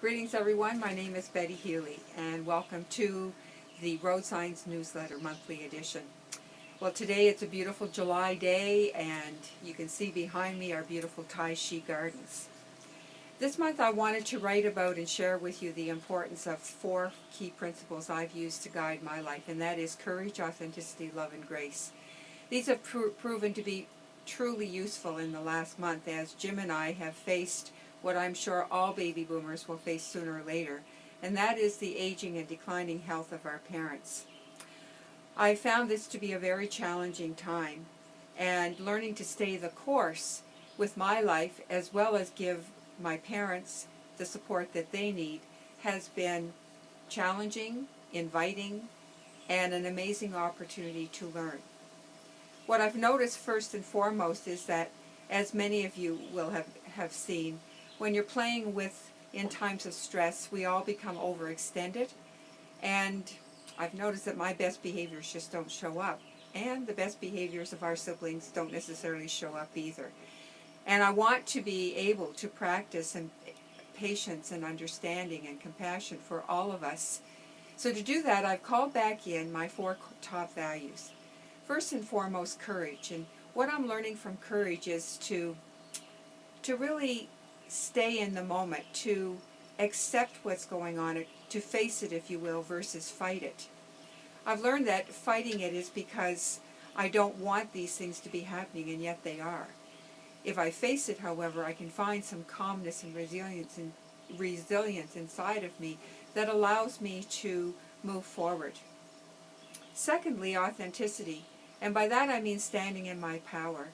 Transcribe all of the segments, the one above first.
Greetings everyone, my name is Betty Healey and welcome to the Road Signs newsletter monthly edition. Well, today it's a beautiful July day and you can see behind me our beautiful Tai-Chi gardens. This month I wanted to write about and share with you the importance of 4 key principles I've used to guide my life, and that is courage, authenticity, love, and grace. These have proven to be truly useful in the last month as Jim and I have faced what I'm sure all baby boomers will face sooner or later, and that is the aging and declining health of our parents. I found this to be a very challenging time, and learning to stay the course with my life as well as give my parents the support that they need has been challenging, inviting, and an amazing opportunity to learn. What I've noticed first and foremost is that, as many of you will have seen, when you're playing with in times of stress, we all become overextended, and I've noticed that my best behaviors just don't show up, and the best behaviors of our siblings don't necessarily show up either. And I want to be able to practice patience and understanding and compassion for all of us. So to do that, I've called back in my 4 top values. First and foremost, courage. And what I'm learning from courage is to really stay in the moment, to accept what's going on, to face it, if you will, versus fight it. I've learned that fighting it is because I don't want these things to be happening, and yet they are. If I face it, however, I can find some calmness and resilience inside of me that allows me to move forward. Secondly, authenticity, and by that I mean standing in my power.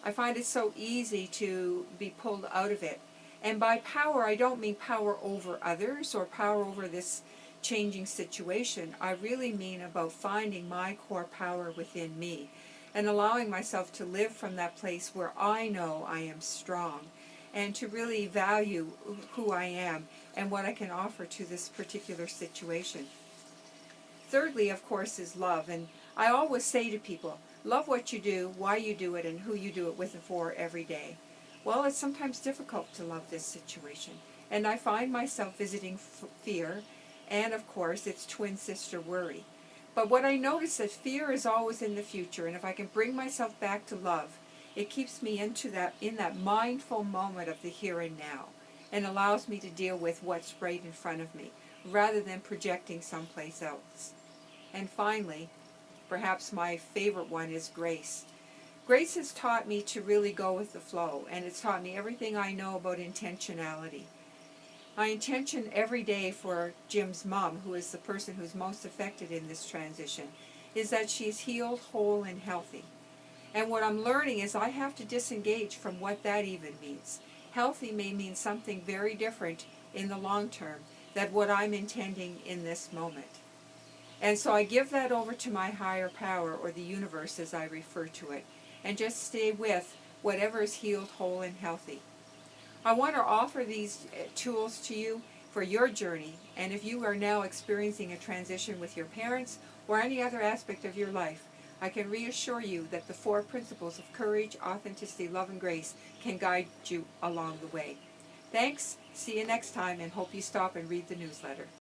I find it so easy to be pulled out of it. And by power, I don't mean power over others or power over this changing situation. I really mean about finding my core power within me and allowing myself to live from that place where I know I am strong and to really value who I am and what I can offer to this particular situation. Thirdly, of course, is love. And I always say to people, love what you do, why you do it, and who you do it with and for every day. Well, it's sometimes difficult to love this situation, and I find myself visiting fear, and of course its twin sister, worry. But what I notice that fear is always in the future, and if I can bring myself back to love, it keeps me in that mindful moment of the here and now, and allows me to deal with what's right in front of me, rather than projecting someplace else. And finally, perhaps my favorite one is grace. Grace has taught me to really go with the flow, and it's taught me everything I know about intentionality. My intention every day for Jim's mom, who is the person who's most affected in this transition, is that she's healed, whole, and healthy. And what I'm learning is I have to disengage from what that even means. Healthy may mean something very different in the long term than what I'm intending in this moment. And so I give that over to my higher power, or the universe as I refer to it, and just stay with whatever is healed, whole, and healthy. I want to offer these tools to you for your journey, and if you are now experiencing a transition with your parents or any other aspect of your life, I can reassure you that the 4 principles of courage, authenticity, love, and grace can guide you along the way. Thanks, see you next time, and hope you stop and read the newsletter.